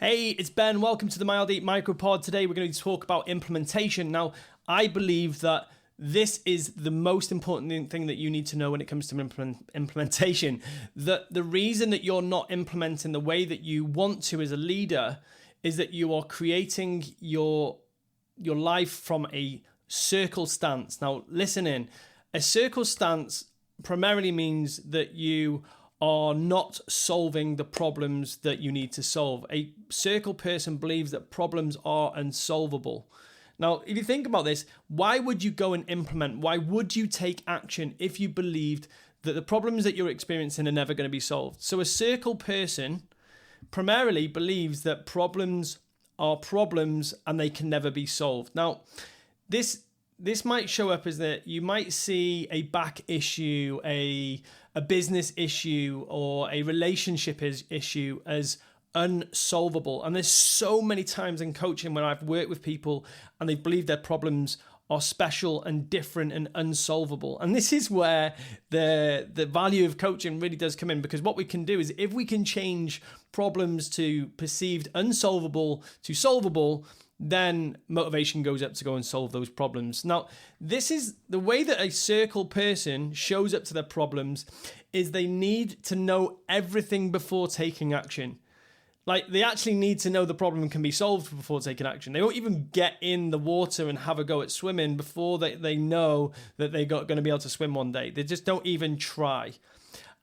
Hey, it's Ben. Welcome to the Mile Deep Micropod. Today we're going to talk about implementation. Now, I believe that this is the most important thing that you need to know when it comes to implementation. That the reason that you're not implementing the way that you want to as a leader is that you are creating your life from a circle stance. Now, listen in. A circle stance primarily means that you are not solving the problems that you need to solve. A circle person believes that problems are unsolvable. Now, if you think about this, why would you go and implement? Why would you take action if you believed that the problems that you're experiencing are never going to be solved? So a circle person primarily believes that problems are problems and they can never be solved. Now, this might show up as that you might see a back issue, a business issue, or a relationship issue as unsolvable. And there's so many times in coaching when I've worked with people and they believe their problems are special and different and unsolvable. And this is where the value of coaching really does come in, because what we can do is if we can change problems to perceived unsolvable to solvable, then motivation goes up to go and solve those problems. Now, this is the way that a circle person shows up to their problems is they need to know everything before taking action. Like, they actually need to know the problem can be solved before taking action. They won't even get in the water and have a go at swimming before they know that they're going to be able to swim one day. They just don't even try.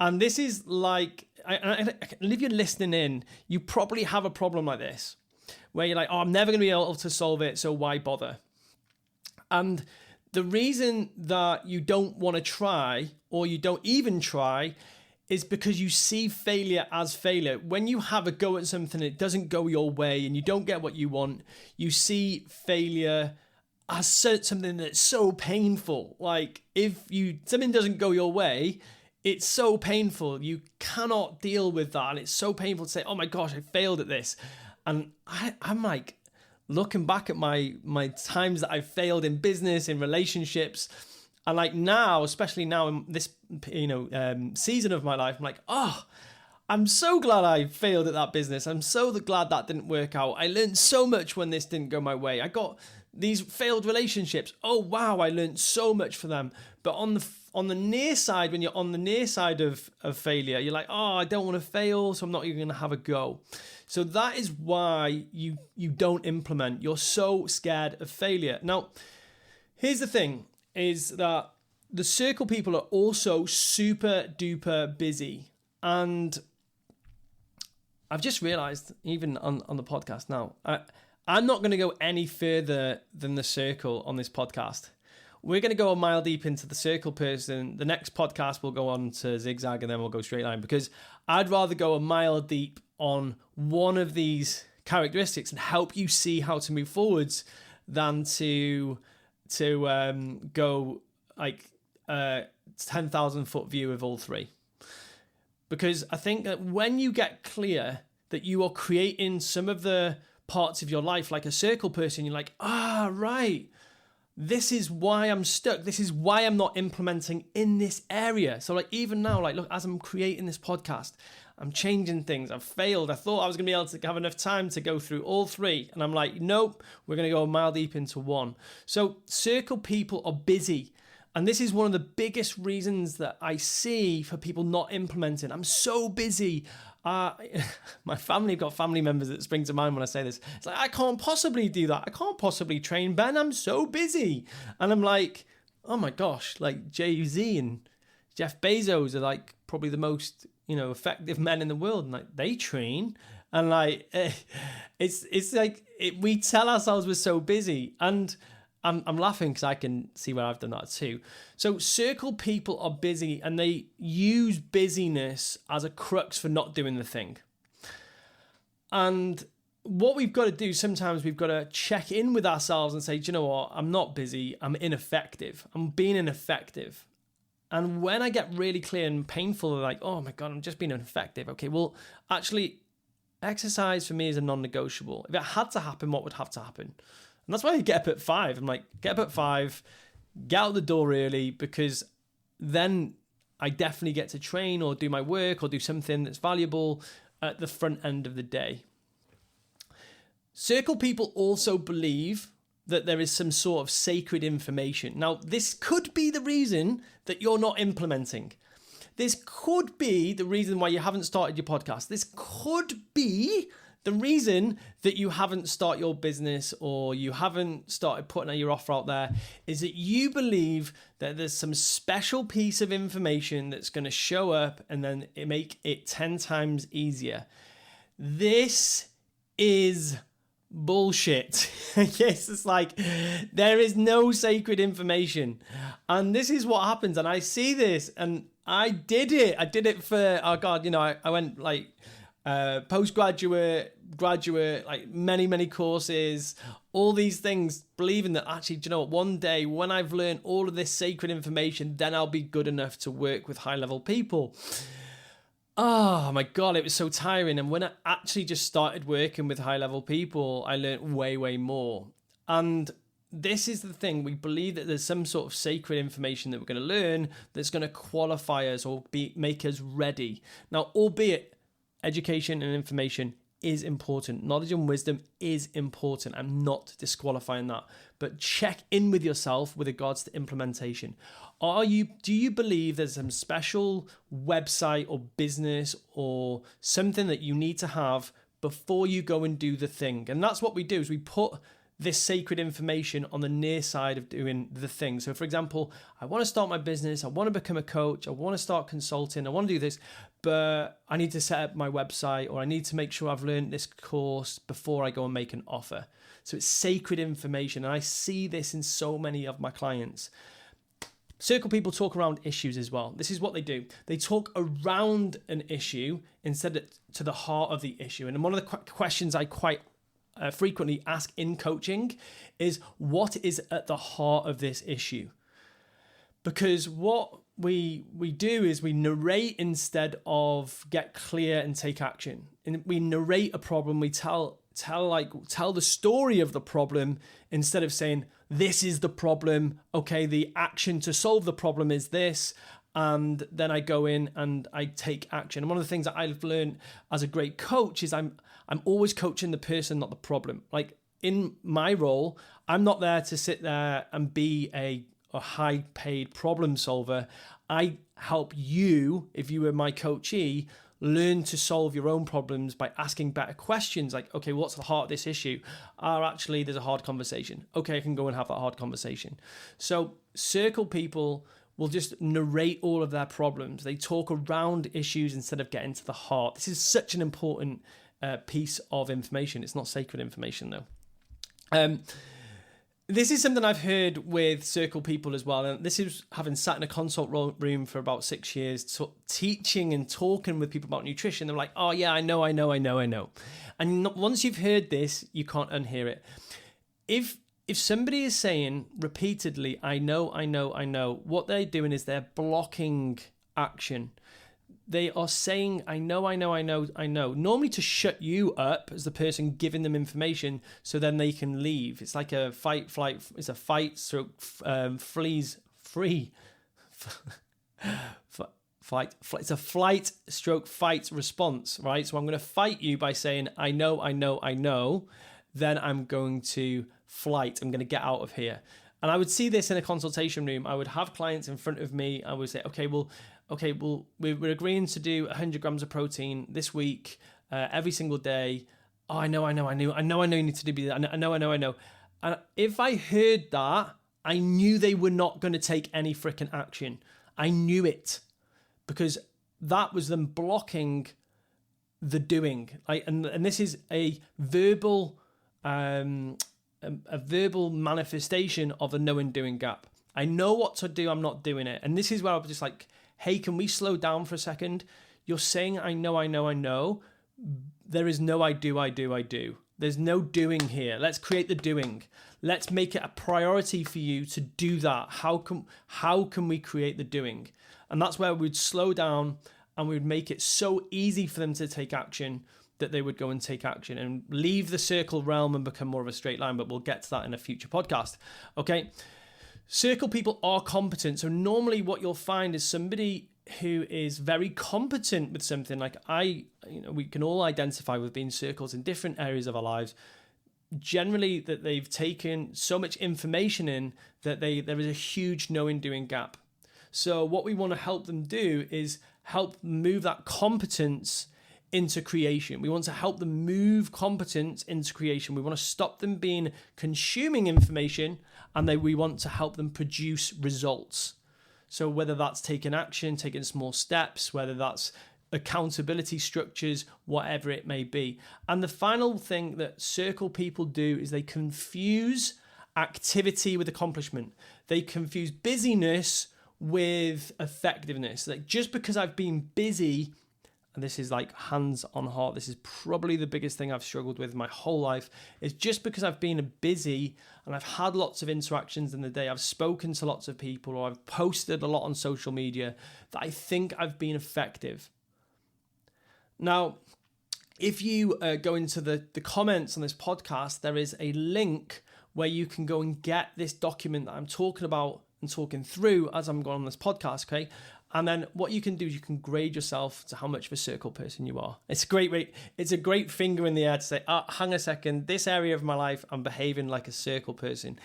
And this is like, if you're listening in, you probably have a problem like this, where you're like, oh, I'm never going to be able to solve it, so why bother? And the reason that you don't want to try, or you don't even try, is because you see failure as failure. When you have a go at something, it doesn't go your way and you don't get what you want, you see failure as something that's so painful. Like, if something doesn't go your way, it's so painful. You cannot deal with that. And it's so painful to say, oh my gosh, I failed at this. And I'm like looking back at my times that I failed in business, in relationships, and like now, especially now in this season of my life, I'm like, oh, I'm so glad I failed at that business. I'm so glad that didn't work out. I learned so much when this didn't go my way. I got these failed relationships. Oh wow, I learned so much for them. But on the near side, when you're on the near side of failure, you're like, oh, I don't want to fail, so I'm not even going to have a go. So that is why you don't implement. You're so scared of failure. Now, here's the thing, is that the circle people are also super duper busy. And I've just realized, even on the podcast now, I'm not going to go any further than the circle on this podcast. We're going to go a mile deep into the circle person. The next podcast will go on to zigzag and then we'll go straight line, because I'd rather go a mile deep on one of these characteristics and help you see how to move forwards than to go like 10,000 foot view of all three. Because I think that when you get clear that you are creating some of the parts of your life like a circle person, you're like, right, this is why I'm stuck. This is why I'm not implementing in this area. So like even now, like look, as I'm creating this podcast, I'm changing things. I've failed. I thought I was going to be able to have enough time to go through all three. And I'm like, nope, we're going to go a mile deep into one. So circle people are busy. And this is one of the biggest reasons that I see for people not implementing. I'm so busy. My family, I've got family members that spring to mind when I say this. It's like, I can't possibly do that. I can't possibly train Ben. I'm so busy. And I'm like, oh my gosh, like Jay-Z and Jeff Bezos are like probably the most, effective men in the world. And like they train. And like, it's like, we tell ourselves we're so busy. And I'm laughing because I can see where I've done that too. So circle people are busy and they use busyness as a crux for not doing the thing. And what we've got to do, sometimes we've got to check in with ourselves and say, do you know what? I'm not busy. I'm ineffective. I'm being ineffective. And when I get really clear and painful, like, oh my God, I'm just being ineffective. Okay, well, actually, exercise for me is a non-negotiable. If it had to happen, what would have to happen? And that's why you get up at 5. I'm like, get up at 5, get out the door early, because then I definitely get to train or do my work or do something that's valuable at the front end of the day. Circle people also believe that there is some sort of sacred information. Now, this could be the reason that you're not implementing. This could be the reason why you haven't started your podcast. This could be the reason that you haven't started your business or you haven't started putting your offer out there, is that you believe that there's some special piece of information that's going to show up and then make it 10 times easier. This is bullshit. Yes, it's like there is no sacred information. And this is what happens. And I see this, and I did it for, oh God, you know, I went like postgraduate, graduate, like many courses, all these things, believing that actually, do you know what, one day when I've learned all of this sacred information, then I'll be good enough to work with high level people. Oh my God, it was so tiring. And when I actually just started working with high level people, I learned way more. And this is the thing, we believe that there's some sort of sacred information that we're going to learn that's going to qualify us or make us ready. Now, albeit education and information is important. Knowledge and wisdom is important. I'm not disqualifying that. But check in with yourself with regards to implementation. Do you believe there's some special website or business or something that you need to have before you go and do the thing? And that's what we do, is we put this sacred information on the near side of doing the thing. So for example, I want to start my business, I want to become a coach, I want to start consulting, I want to do this, but I need to set up my website, or I need to make sure I've learned this course before I go and make an offer. So it's sacred information. And I see this in so many of my clients. Circle people talk around issues as well. This is what they do. They talk around an issue instead of to the heart of the issue. And one of the questions I quite frequently ask in coaching is, what is at the heart of this issue? Because what we do is we narrate instead of get clear and take action. And we narrate a problem. We tell the story of the problem instead of saying, this is the problem. Okay, the action to solve the problem is this. And then I go in and I take action. And one of the things that I've learned as a great coach is I'm always coaching the person, not the problem. Like in my role, I'm not there to sit there and be a high paid problem solver. I help you, if you were my coachee, learn to solve your own problems by asking better questions. Like, okay, what's the heart of this issue? Actually, there's a hard conversation. Okay, I can go and have that hard conversation. So circle people will just narrate all of their problems. They talk around issues instead of getting to the heart. This is such an important piece of information. It's not sacred information though. This is something I've heard with circle people as well. And this is having sat in a consult room for about 6 years, teaching and talking with people about nutrition. They're like, oh yeah, I know. And once you've heard this, you can't unhear it. If somebody is saying repeatedly, I know, what they're doing is they're blocking action. They are saying, I know, normally to shut you up as the person giving them information so then they can leave. It's like a fight, stroke, fleas, free. It's a flight stroke fight response, right? So I'm going to fight you by saying, I know, then I'm going to flight. I'm going to get out of here. And I would see this in a consultation room. I would have clients in front of me. I would say, okay, we're agreeing to do 100 grams of protein this week, every single day. Oh, I know you need to do that. I know. And if I heard that, I knew they were not going to take any freaking action. I knew it, because that was them blocking the doing. And this is a verbal manifestation of a know and doing gap. I know what to do, I'm not doing it. And this is where I was just like, hey, can we slow down for a second? You're saying, I know. There is no I do. There's no doing here. Let's create the doing. Let's make it a priority for you to do that. How can we create the doing? And that's where we'd slow down and we'd make it so easy for them to take action that they would go and take action and leave the circle realm and become more of a straight line. But we'll get to that in a future podcast. Okay. Circle people are competent. So normally what you'll find is somebody who is very competent with something. Like we can all identify with being circles in different areas of our lives. generally that they've taken so much information in that there is a huge knowing doing gap. So what we want to help them do is help move that competence into creation. We want to help them move competence into creation. We want to stop them being consuming information, and we want to help them produce results. So whether that's taking action, taking small steps, whether that's accountability structures, whatever it may be. And the final thing that circle people do is they confuse activity with accomplishment. They confuse busyness with effectiveness. Like, just because I've been busy, and this is like hands on heart, this is probably the biggest thing I've struggled with my whole life, is just because I've been busy and I've had lots of interactions in the day, I've spoken to lots of people, or I've posted a lot on social media, that I think I've been effective. Now, if you go into the comments on this podcast, there is a link where you can go and get this document that I'm talking about and talking through as I'm going on this podcast, okay? And then what you can do is you can grade yourself to how much of a circle person you are. It's a great finger in the air to say, hang a second, this area of my life, I'm behaving like a circle person.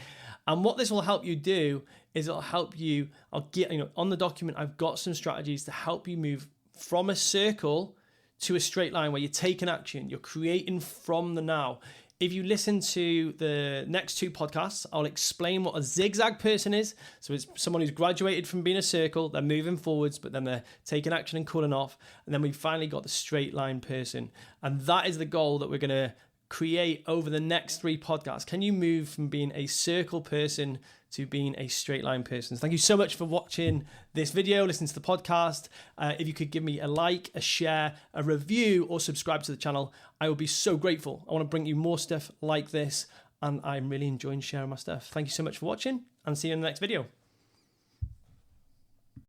And what this will help you do is it'll help you, on the document, I've got some strategies to help you move from a circle to a straight line where you're taking action, you're creating from the now. If you listen to the next two podcasts, I'll explain what a zigzag person is. So it's someone who's graduated from being a circle, they're moving forwards, but then they're taking action and cutting off. And then we finally got the straight line person. And that is the goal that we're going to create over the next three podcasts. Can you move from being a circle person to being a straight line person? So thank you so much for watching this video, listening to the podcast. If you could give me a like, a share, a review, or subscribe to the channel, I would be so grateful. I want to bring you more stuff like this, and I'm really enjoying sharing my stuff. Thank you so much for watching, and see you in the next video.